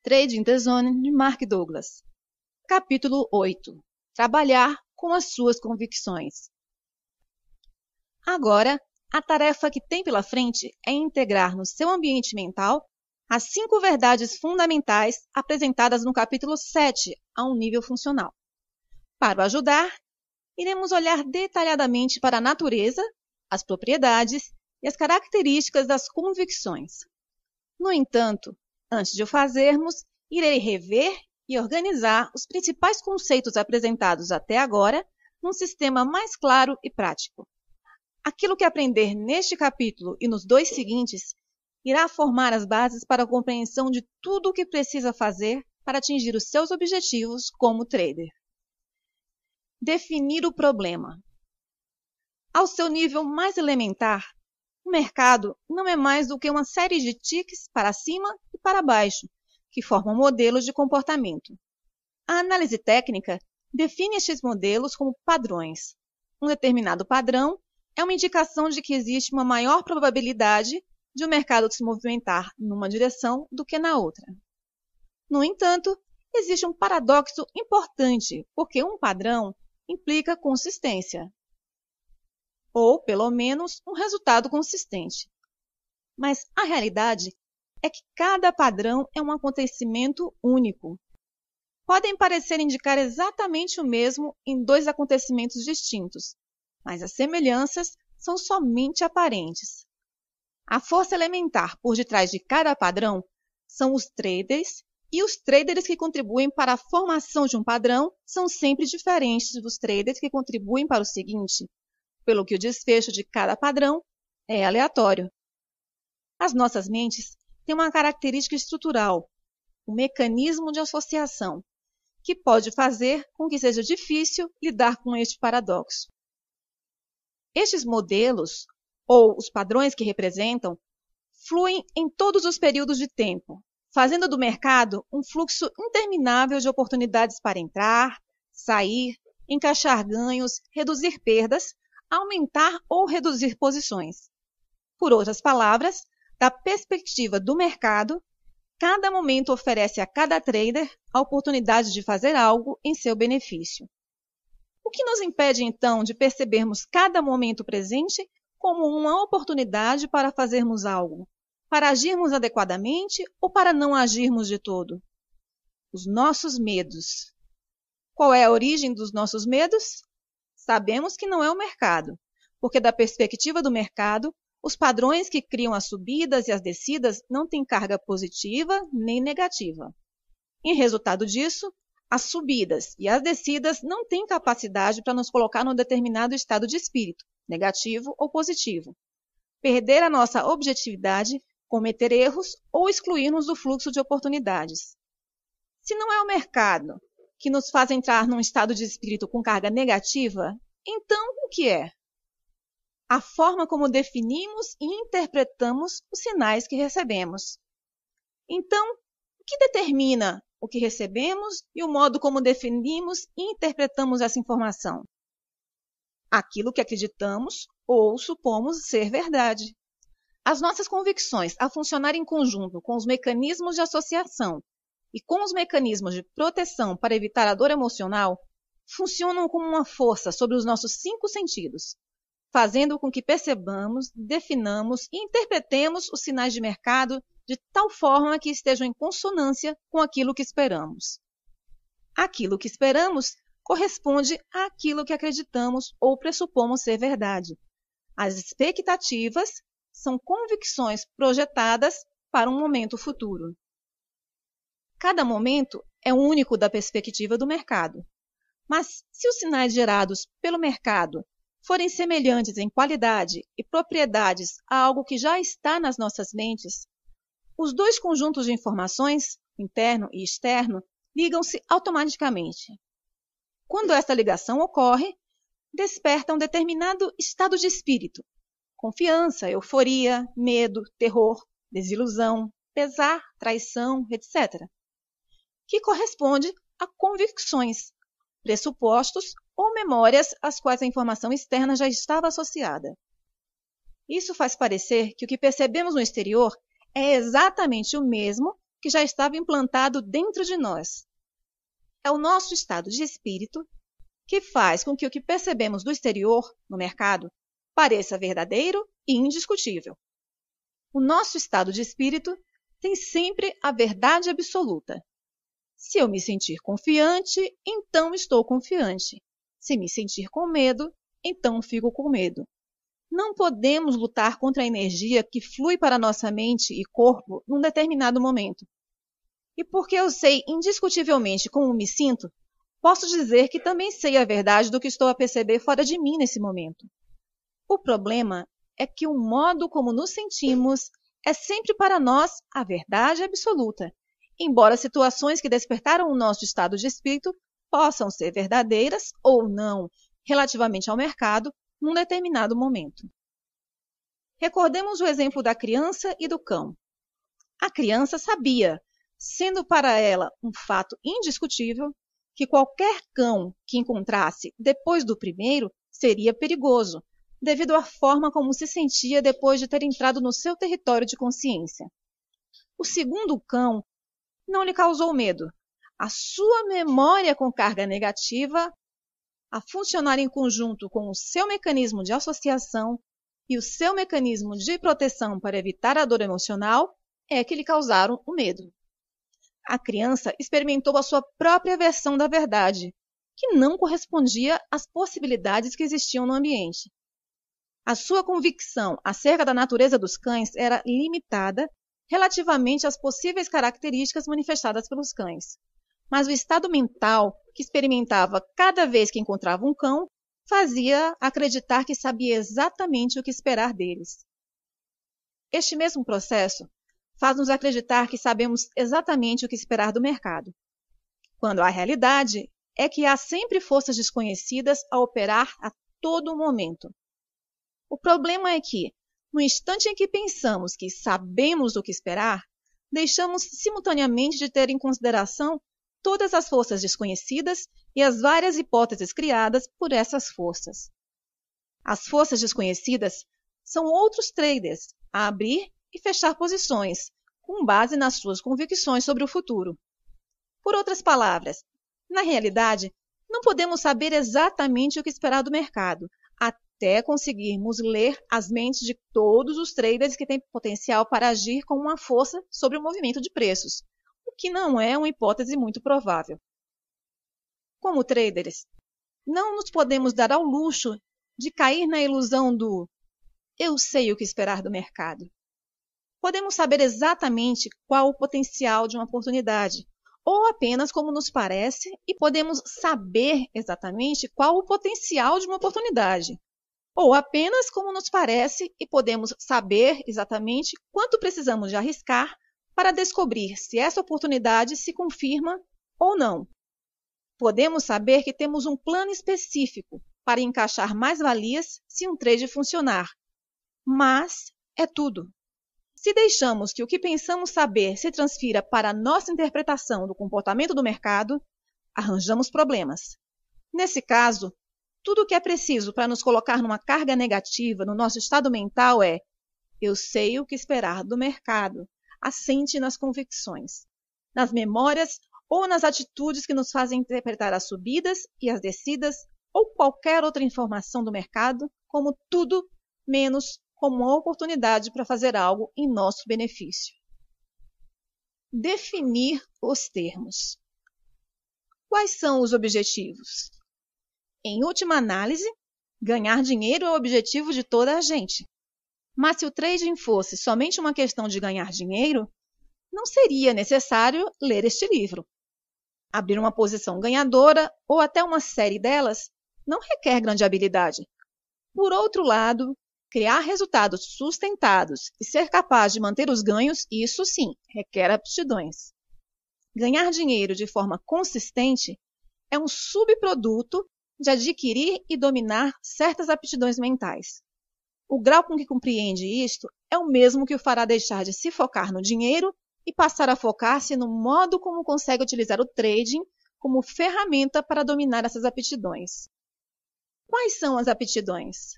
Trading the Zone, de Mark Douglas. Capítulo 8. Trabalhar com as suas convicções. Agora, a tarefa que tem pela frente é integrar no seu ambiente mental as 5 verdades fundamentais apresentadas no capítulo 7 a um nível funcional. Para o ajudar, iremos olhar detalhadamente para a natureza, as propriedades e as características das convicções. No entanto, antes de o fazermos, irei rever e organizar os principais conceitos apresentados até agora num sistema mais claro e prático. Aquilo que aprender neste capítulo e nos 2 seguintes irá formar as bases para a compreensão de tudo o que precisa fazer para atingir os seus objetivos como trader. Definir o problema. Ao seu nível mais elementar, o mercado não é mais do que uma série de ticks para cima e para baixo, que formam modelos de comportamento. A análise técnica define estes modelos como padrões. Um determinado padrão é uma indicação de que existe uma maior probabilidade de o mercado se movimentar numa direção do que na outra. No entanto, existe um paradoxo importante, porque um padrão implica consistência, ou, pelo menos, um resultado consistente. Mas a realidade é que cada padrão é um acontecimento único. Podem parecer indicar exatamente o mesmo em 2 acontecimentos distintos, mas as semelhanças são somente aparentes. A força elementar por detrás de cada padrão são os traders, e os traders que contribuem para a formação de um padrão são sempre diferentes dos traders que contribuem para o seguinte, pelo que o desfecho de cada padrão é aleatório. As nossas mentes têm uma característica estrutural, o mecanismo de associação, que pode fazer com que seja difícil lidar com este paradoxo. Estes modelos, ou os padrões que representam, fluem em todos os períodos de tempo, fazendo do mercado um fluxo interminável de oportunidades para entrar, sair, encaixar ganhos, reduzir perdas, aumentar ou reduzir posições. Por outras palavras, da perspectiva do mercado, cada momento oferece a cada trader a oportunidade de fazer algo em seu benefício. O que nos impede, então, de percebermos cada momento presente como uma oportunidade para fazermos algo, para agirmos adequadamente ou para não agirmos de todo? Os nossos medos. Qual é a origem dos nossos medos? Sabemos que não é o mercado, porque da perspectiva do mercado, os padrões que criam as subidas e as descidas não têm carga positiva nem negativa. Em resultado disso, as subidas e as descidas não têm capacidade para nos colocar num determinado estado de espírito, negativo ou positivo, perder a nossa objetividade, cometer erros ou excluir-nos do fluxo de oportunidades. Se não é o mercado que nos faz entrar num estado de espírito com carga negativa, então o que é? A forma como definimos e interpretamos os sinais que recebemos. Então, o que determina o que recebemos e o modo como definimos e interpretamos essa informação? Aquilo que acreditamos ou supomos ser verdade. As nossas convicções, a funcionar em conjunto com os mecanismos de associação e com os mecanismos de proteção para evitar a dor emocional, funcionam como uma força sobre os nossos 5 sentidos, fazendo com que percebamos, definamos e interpretemos os sinais de mercado de tal forma que estejam em consonância com aquilo que esperamos. Aquilo que esperamos corresponde àquilo que acreditamos ou pressupomos ser verdade. As expectativas são convicções projetadas para um momento futuro. Cada momento é único da perspectiva do mercado. Mas se os sinais gerados pelo mercado forem semelhantes em qualidade e propriedades a algo que já está nas nossas mentes, os 2 conjuntos de informações, interno e externo, ligam-se automaticamente. Quando esta ligação ocorre, desperta um determinado estado de espírito, confiança, euforia, medo, terror, desilusão, pesar, traição, etc., que corresponde a convicções, pressupostos ou memórias às quais a informação externa já estava associada. Isso faz parecer que o que percebemos no exterior é exatamente o mesmo que já estava implantado dentro de nós. É o nosso estado de espírito que faz com que o que percebemos do exterior, no mercado, pareça verdadeiro e indiscutível. O nosso estado de espírito tem sempre a verdade absoluta. Se eu me sentir confiante, então estou confiante. Se me sentir com medo, então fico com medo. Não podemos lutar contra a energia que flui para nossa mente e corpo num determinado momento. E porque eu sei indiscutivelmente como me sinto, posso dizer que também sei a verdade do que estou a perceber fora de mim nesse momento. O problema é que o modo como nos sentimos é sempre para nós a verdade absoluta, embora situações que despertaram o nosso estado de espírito possam ser verdadeiras ou não, relativamente ao mercado, num determinado momento. Recordemos o exemplo da criança e do cão. A criança sabia, sendo para ela um fato indiscutível, que qualquer cão que encontrasse depois do primeiro seria perigoso, devido à forma como se sentia depois de ter entrado no seu território de consciência. O segundo cão não lhe causou medo. A sua memória com carga negativa, a funcionar em conjunto com o seu mecanismo de associação e o seu mecanismo de proteção para evitar a dor emocional, é que lhe causaram o medo. A criança experimentou a sua própria versão da verdade, que não correspondia às possibilidades que existiam no ambiente. A sua convicção acerca da natureza dos cães era limitada relativamente às possíveis características manifestadas pelos cães. Mas o estado mental que experimentava cada vez que encontrava um cão fazia acreditar que sabia exatamente o que esperar deles. Este mesmo processo faz-nos acreditar que sabemos exatamente o que esperar do mercado, quando a realidade é que há sempre forças desconhecidas a operar a todo momento. O problema é que, no instante em que pensamos que sabemos o que esperar, deixamos simultaneamente de ter em consideração todas as forças desconhecidas e as várias hipóteses criadas por essas forças. As forças desconhecidas são outros traders a abrir e fechar posições, com base nas suas convicções sobre o futuro. Por outras palavras, na realidade, não podemos saber exatamente o que esperar do mercado, até conseguirmos ler as mentes de todos os traders que têm potencial para agir com uma força sobre o movimento de preços, o que não é uma hipótese muito provável. Como traders, não nos podemos dar ao luxo de cair na ilusão do "eu sei o que esperar do mercado". Podemos saber exatamente qual o potencial de uma oportunidade, ou apenas como nos parece, e podemos saber exatamente qual o potencial de uma oportunidade, ou apenas como nos parece e podemos saber exatamente quanto precisamos de arriscar para descobrir se essa oportunidade se confirma ou não. Podemos saber que temos um plano específico para encaixar mais-valias se um trade funcionar, mas é tudo. Se deixamos que o que pensamos saber se transfira para a nossa interpretação do comportamento do mercado, arranjamos problemas. Nesse caso, tudo o que é preciso para nos colocar numa carga negativa no nosso estado mental é "eu sei o que esperar do mercado", assente nas convicções, nas memórias ou nas atitudes que nos fazem interpretar as subidas e as descidas ou qualquer outra informação do mercado como tudo menos como uma oportunidade para fazer algo em nosso benefício. Definir os termos. Quais são os objetivos? Em última análise, ganhar dinheiro é o objetivo de toda a gente. Mas se o trading fosse somente uma questão de ganhar dinheiro, não seria necessário ler este livro. Abrir uma posição ganhadora ou até uma série delas não requer grande habilidade. Por outro lado, criar resultados sustentados e ser capaz de manter os ganhos, isso sim, requer aptidões. Ganhar dinheiro de forma consistente é um subproduto de adquirir e dominar certas aptidões mentais. O grau com que compreende isto é o mesmo que o fará deixar de se focar no dinheiro e passar a focar-se no modo como consegue utilizar o trading como ferramenta para dominar essas aptidões. Quais são as aptidões?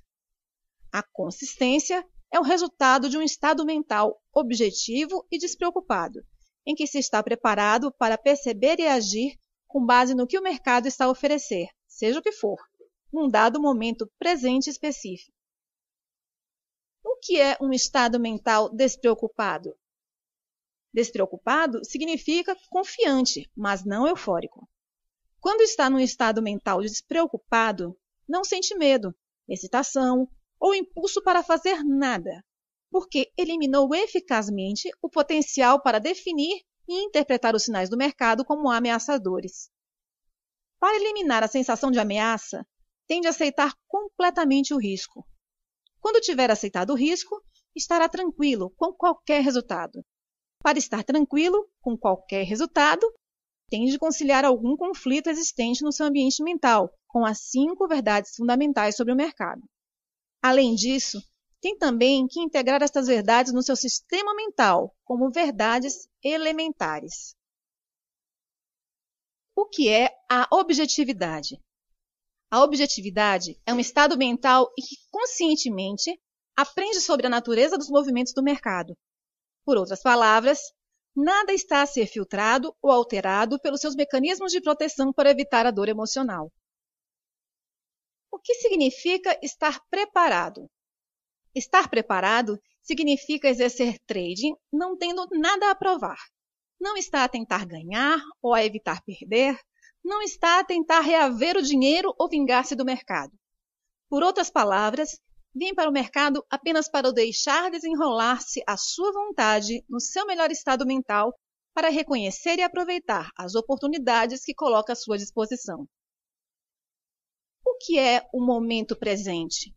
A consistência é o resultado de um estado mental objetivo e despreocupado, em que se está preparado para perceber e agir com base no que o mercado está a oferecer, seja o que for, num dado momento presente específico. O que é um estado mental despreocupado? Despreocupado significa confiante, mas não eufórico. Quando está num estado mental despreocupado, não sente medo, excitação ou impulso para fazer nada, porque eliminou eficazmente o potencial para definir e interpretar os sinais do mercado como ameaçadores. Para eliminar a sensação de ameaça, tende a aceitar completamente o risco. Quando tiver aceitado o risco, estará tranquilo com qualquer resultado. Para estar tranquilo com qualquer resultado, tem de conciliar algum conflito existente no seu ambiente mental com as 5 verdades fundamentais sobre o mercado. Além disso, tem também que integrar estas verdades no seu sistema mental como verdades elementares. O que é a objetividade? A objetividade é um estado mental em que conscientemente aprende sobre a natureza dos movimentos do mercado. Por outras palavras, nada está a ser filtrado ou alterado pelos seus mecanismos de proteção para evitar a dor emocional. O que significa estar preparado? Estar preparado significa exercer trading não tendo nada a provar. Não está a tentar ganhar ou a evitar perder, não está a tentar reaver o dinheiro ou vingar-se do mercado. Por outras palavras, vem para o mercado apenas para o deixar desenrolar-se à sua vontade no seu melhor estado mental para reconhecer e aproveitar as oportunidades que coloca à sua disposição. O que é o momento presente?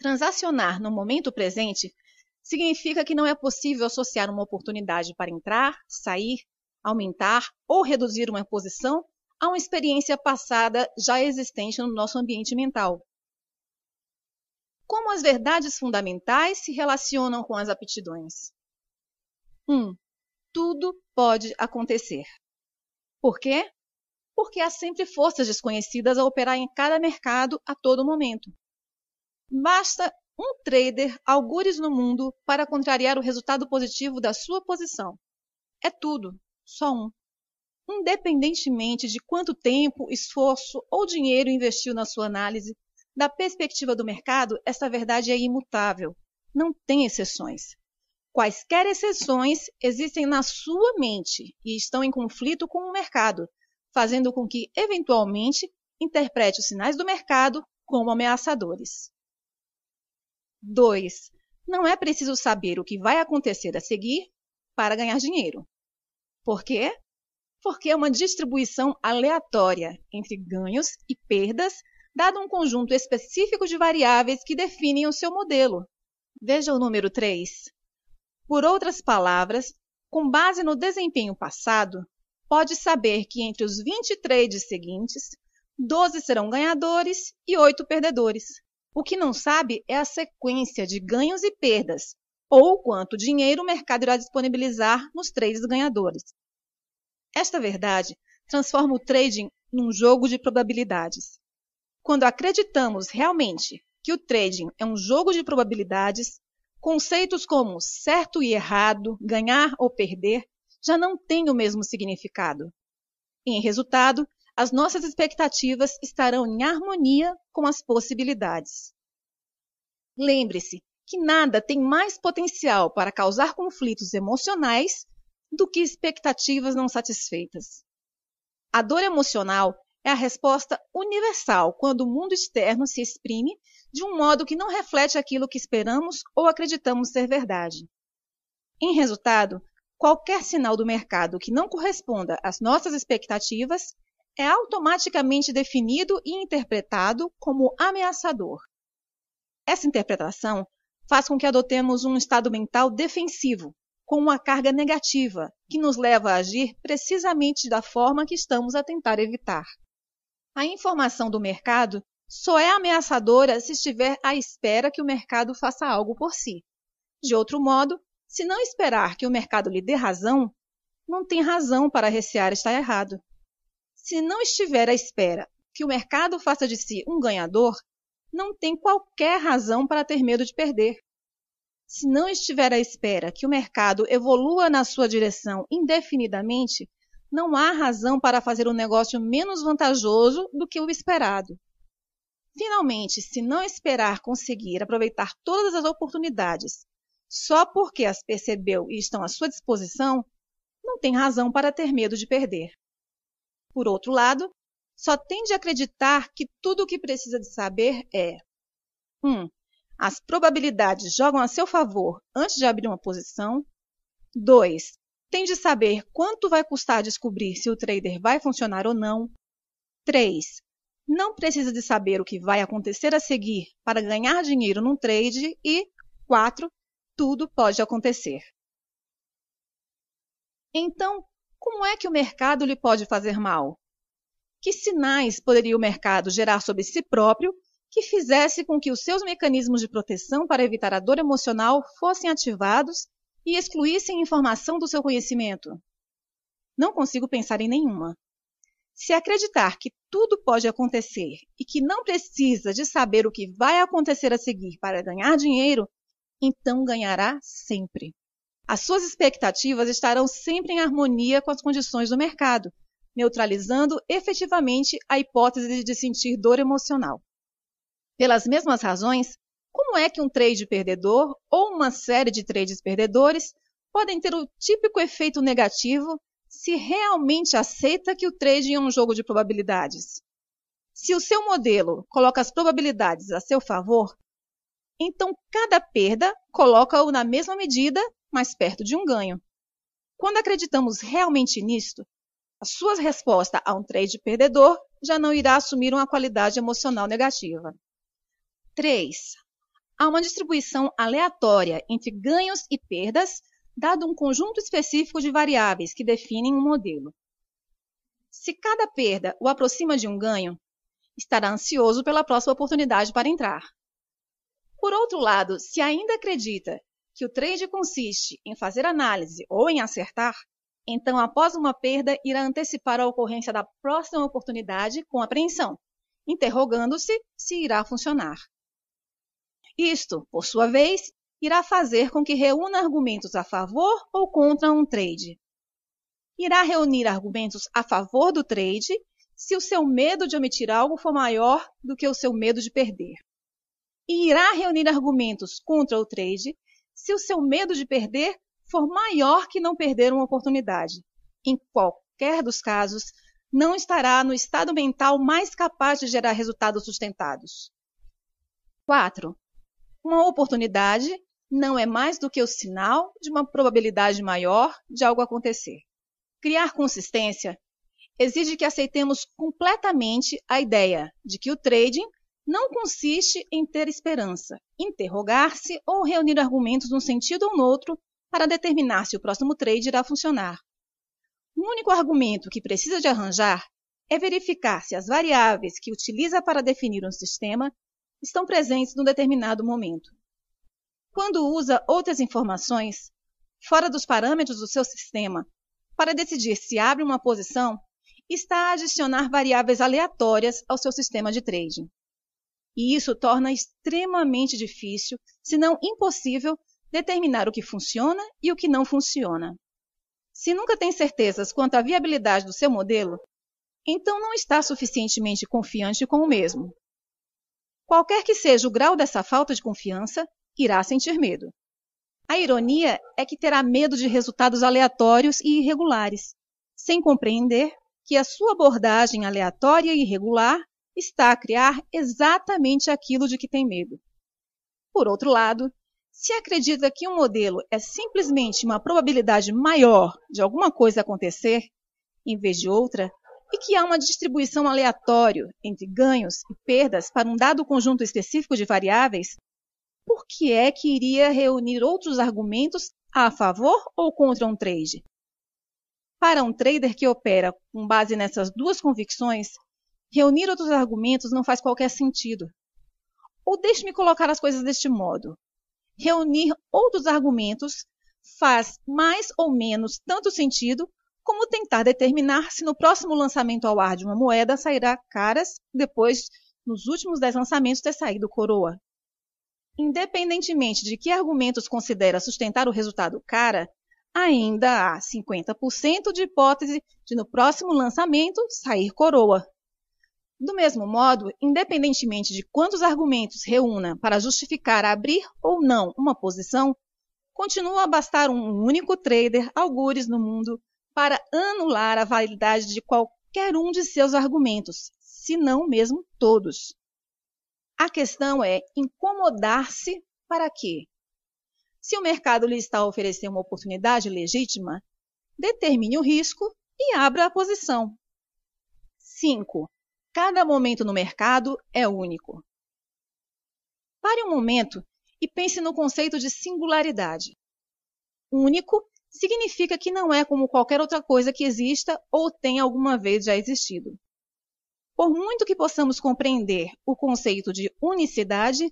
Transacionar no momento presente significa que não é possível associar uma oportunidade para entrar, sair, aumentar ou reduzir uma posição a uma experiência passada já existente no nosso ambiente mental. Como as verdades fundamentais se relacionam com as aptidões? 1. Tudo pode acontecer. Por quê? Porque há sempre forças desconhecidas a operar em cada mercado a todo momento. Basta um trader algures no mundo para contrariar o resultado positivo da sua posição. É tudo, só um. Independentemente de quanto tempo, esforço ou dinheiro investiu na sua análise, da perspectiva do mercado, essa verdade é imutável. Não tem exceções. Quaisquer exceções existem na sua mente e estão em conflito com o mercado, fazendo com que, eventualmente, interprete os sinais do mercado como ameaçadores. 2. Não é preciso saber o que vai acontecer a seguir para ganhar dinheiro. Por quê? Porque é uma distribuição aleatória entre ganhos e perdas, dado um conjunto específico de variáveis que definem o seu modelo. Veja o número 3. Por outras palavras, com base no desempenho passado, pode saber que entre os 20 trades seguintes, 12 serão ganhadores e 8 perdedores. O que não sabe é a sequência de ganhos e perdas, ou quanto dinheiro o mercado irá disponibilizar nos trades ganhadores. Esta verdade transforma o trading num jogo de probabilidades. Quando acreditamos realmente que o trading é um jogo de probabilidades, conceitos como certo e errado, ganhar ou perder, já não têm o mesmo significado. Em resultado, as nossas expectativas estarão em harmonia com as possibilidades. Lembre-se que nada tem mais potencial para causar conflitos emocionais do que expectativas não satisfeitas. A dor emocional é a resposta universal quando o mundo externo se exprime de um modo que não reflete aquilo que esperamos ou acreditamos ser verdade. Em resultado, qualquer sinal do mercado que não corresponda às nossas expectativas é automaticamente definido e interpretado como ameaçador. Essa interpretação faz com que adotemos um estado mental defensivo, com uma carga negativa, que nos leva a agir precisamente da forma que estamos a tentar evitar. A informação do mercado só é ameaçadora se estiver à espera que o mercado faça algo por si. De outro modo, se não esperar que o mercado lhe dê razão, não tem razão para recear estar errado. Se não estiver à espera que o mercado faça de si um ganhador, não tem qualquer razão para ter medo de perder. Se não estiver à espera que o mercado evolua na sua direção indefinidamente, não há razão para fazer um negócio menos vantajoso do que o esperado. Finalmente, se não esperar conseguir aproveitar todas as oportunidades só porque as percebeu e estão à sua disposição, não tem razão para ter medo de perder. Por outro lado, só tem de acreditar que tudo o que precisa de saber é 1. As probabilidades jogam a seu favor antes de abrir uma posição. 2. Tem de saber quanto vai custar descobrir se o trader vai funcionar ou não. 3. Não precisa de saber o que vai acontecer a seguir para ganhar dinheiro num trade. E 4. Tudo pode acontecer. Então, como é que o mercado lhe pode fazer mal? Que sinais poderia o mercado gerar sobre si próprio que fizesse com que os seus mecanismos de proteção para evitar a dor emocional fossem ativados e excluíssem informação do seu conhecimento? Não consigo pensar em nenhuma. Se acreditar que tudo pode acontecer e que não precisa de saber o que vai acontecer a seguir para ganhar dinheiro, então ganhará sempre. As suas expectativas estarão sempre em harmonia com as condições do mercado, neutralizando efetivamente a hipótese de sentir dor emocional. Pelas mesmas razões, como é que um trade perdedor ou uma série de trades perdedores podem ter o típico efeito negativo se realmente aceita que o trading é um jogo de probabilidades? Se o seu modelo coloca as probabilidades a seu favor, então cada perda coloca-o na mesma medida, mais perto de um ganho. Quando acreditamos realmente nisto, a sua resposta a um trade perdedor já não irá assumir uma qualidade emocional negativa. 3. Há uma distribuição aleatória entre ganhos e perdas, dado um conjunto específico de variáveis que definem um modelo. Se cada perda o aproxima de um ganho, estará ansioso pela próxima oportunidade para entrar. Por outro lado, se ainda acredita que o trade consiste em fazer análise ou em acertar, então após uma perda irá antecipar a ocorrência da próxima oportunidade com apreensão, interrogando-se se irá funcionar. Isto, por sua vez, irá fazer com que reúna argumentos a favor ou contra um trade. Irá reunir argumentos a favor do trade se o seu medo de omitir algo for maior do que o seu medo de perder. E irá reunir argumentos contra o trade se o seu medo de perder for maior que não perder uma oportunidade. Em qualquer dos casos, não estará no estado mental mais capaz de gerar resultados sustentados. 4. Uma oportunidade não é mais do que o sinal de uma probabilidade maior de algo acontecer. Criar consistência exige que aceitemos completamente a ideia de que o trading não consiste em ter esperança, interrogar-se ou reunir argumentos num sentido ou no outro para determinar se o próximo trade irá funcionar. O único argumento que precisa de arranjar é verificar se as variáveis que utiliza para definir um sistema estão presentes num determinado momento. Quando usa outras informações, fora dos parâmetros do seu sistema, para decidir se abre uma posição, está a adicionar variáveis aleatórias ao seu sistema de trading. E isso torna extremamente difícil, se não impossível, determinar o que funciona e o que não funciona. Se nunca tem certezas quanto à viabilidade do seu modelo, então não está suficientemente confiante com o mesmo. Qualquer que seja o grau dessa falta de confiança, irá sentir medo. A ironia é que terá medo de resultados aleatórios e irregulares, sem compreender que a sua abordagem aleatória e irregular está a criar exatamente aquilo de que tem medo. Por outro lado, se acredita que um modelo é simplesmente uma probabilidade maior de alguma coisa acontecer, em vez de outra, e que há uma distribuição aleatória entre ganhos e perdas para um dado conjunto específico de variáveis, por que é que iria reunir outros argumentos a favor ou contra um trade? Para um trader que opera com base nessas duas convicções, reunir outros argumentos não faz qualquer sentido. Ou deixe-me colocar as coisas deste modo. Reunir outros argumentos faz mais ou menos tanto sentido como tentar determinar se no próximo lançamento ao ar de uma moeda sairá caras depois, nos últimos 10 lançamentos, ter saído coroa. independentemente de que argumentos considera sustentar o resultado cara, ainda há 50% de hipótese de no próximo lançamento sair coroa. Do mesmo modo, independentemente de quantos argumentos reúna para justificar abrir ou não uma posição, continua a bastar um único trader algures no mundo para anular a validade de qualquer um de seus argumentos, se não mesmo todos. A questão é incomodar-se para quê? Se o mercado lhe está a oferecer uma oportunidade legítima, determine o risco e abra a posição. 5. Cada momento no mercado é único. Pare um momento e pense no conceito de singularidade. Único significa que não é como qualquer outra coisa que exista ou tenha alguma vez já existido. Por muito que possamos compreender o conceito de unicidade,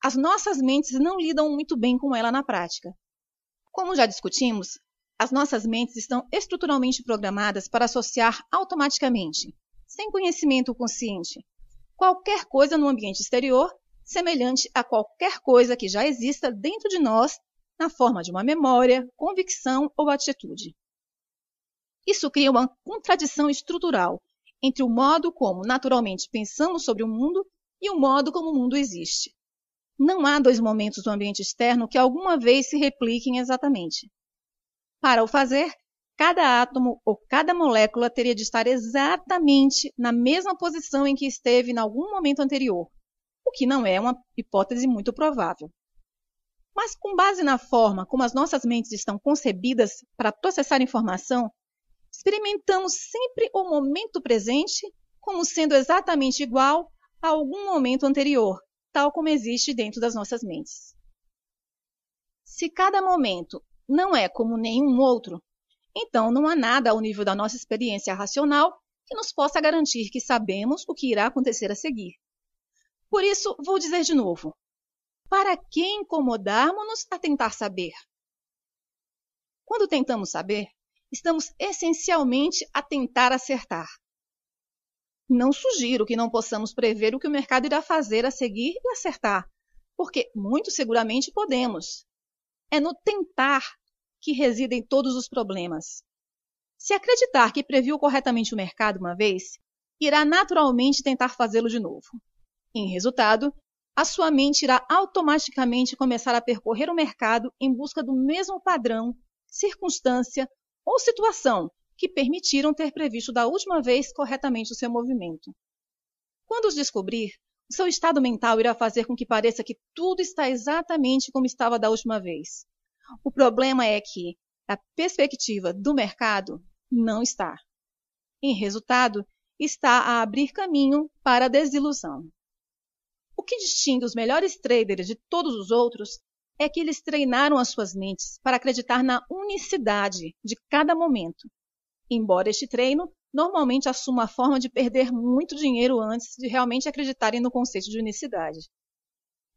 as nossas mentes não lidam muito bem com ela na prática. Como já discutimos, as nossas mentes estão estruturalmente programadas para associar automaticamente, sem conhecimento consciente, qualquer coisa no ambiente exterior semelhante a qualquer coisa que já exista dentro de nós na forma de uma memória, convicção ou atitude. Isso cria uma contradição estrutural entre o modo como naturalmente pensamos sobre o mundo e o modo como o mundo existe. Não há dois momentos do ambiente externo que alguma vez se repliquem exatamente. Para o fazer, cada átomo ou cada molécula teria de estar exatamente na mesma posição em que esteve em algum momento anterior, o que não é uma hipótese muito provável. Mas com base na forma como as nossas mentes estão concebidas para processar informação, experimentamos sempre o momento presente como sendo exatamente igual a algum momento anterior, tal como existe dentro das nossas mentes. Se cada momento não é como nenhum outro, então não há nada ao nível da nossa experiência racional que nos possa garantir que sabemos o que irá acontecer a seguir. Por isso, vou dizer de novo, para que incomodarmos-nos a tentar saber? Quando tentamos saber, estamos essencialmente a tentar acertar. Não sugiro que não possamos prever o que o mercado irá fazer a seguir e acertar, porque muito seguramente podemos. É no tentar que residem todos os problemas. Se acreditar que previu corretamente o mercado uma vez, irá naturalmente tentar fazê-lo de novo. Em resultado, a sua mente irá automaticamente começar a percorrer o mercado em busca do mesmo padrão, circunstância ou situação que permitiram ter previsto da última vez corretamente o seu movimento. Quando os descobrir, o seu estado mental irá fazer com que pareça que tudo está exatamente como estava da última vez. O problema é que, da perspectiva do mercado, não está. Em resultado, está a abrir caminho para a desilusão. O que distingue os melhores traders de todos os outros é que eles treinaram as suas mentes para acreditar na unicidade de cada momento, embora este treino normalmente assuma a forma de perder muito dinheiro antes de realmente acreditarem no conceito de unicidade.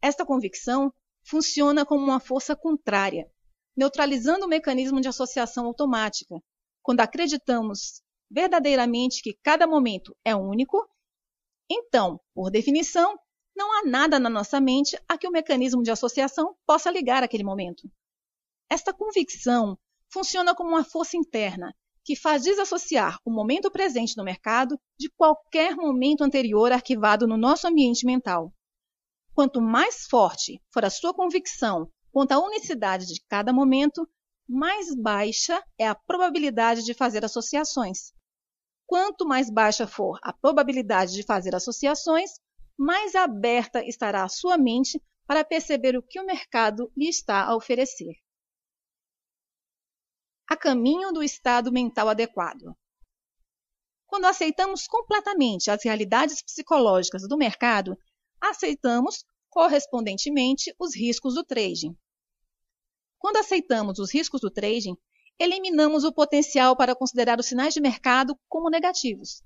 Esta convicção funciona como uma força contrária, neutralizando o mecanismo de associação automática, quando acreditamos verdadeiramente que cada momento é único. Então, por definição, não há nada na nossa mente a que o mecanismo de associação possa ligar aquele momento. Esta convicção funciona como uma força interna que faz desassociar o momento presente no mercado de qualquer momento anterior arquivado no nosso ambiente mental. Quanto mais forte for a sua convicção quanto à unicidade de cada momento, mais baixa é a probabilidade de fazer associações. Quanto mais baixa for a probabilidade de fazer associações, mais aberta estará a sua mente para perceber o que o mercado lhe está a oferecer. A caminho do estado mental adequado. Quando aceitamos completamente as realidades psicológicas do mercado, aceitamos correspondentemente os riscos do trading. Quando aceitamos os riscos do trading, eliminamos o potencial para considerar os sinais de mercado como negativos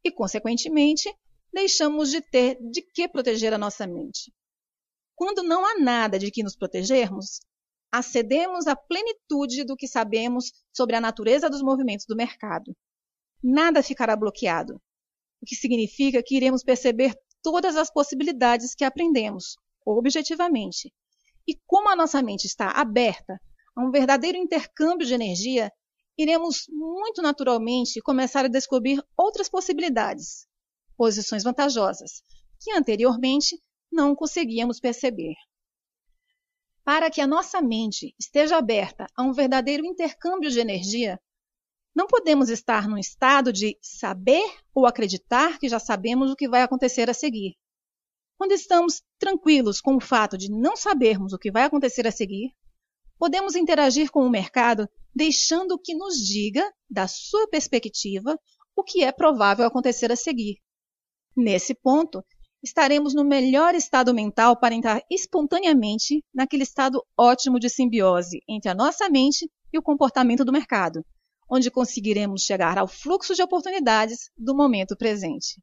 e, consequentemente, deixamos de ter de que proteger a nossa mente. Quando não há nada de que nos protegermos, acedemos à plenitude do que sabemos sobre a natureza dos movimentos do mercado. Nada ficará bloqueado, o que significa que iremos perceber todas as possibilidades que aprendemos, objetivamente. E como a nossa mente está aberta a um verdadeiro intercâmbio de energia, iremos muito naturalmente começar a descobrir outras possibilidades, posições vantajosas, que anteriormente não conseguíamos perceber. Para que a nossa mente esteja aberta a um verdadeiro intercâmbio de energia, não podemos estar num estado de saber ou acreditar que já sabemos o que vai acontecer a seguir. Quando estamos tranquilos com o fato de não sabermos o que vai acontecer a seguir, podemos interagir com o mercado deixando que nos diga, da sua perspectiva, o que é provável acontecer a seguir. Nesse ponto, estaremos no melhor estado mental para entrar espontaneamente naquele estado ótimo de simbiose entre a nossa mente e o comportamento do mercado, onde conseguiremos chegar ao fluxo de oportunidades do momento presente.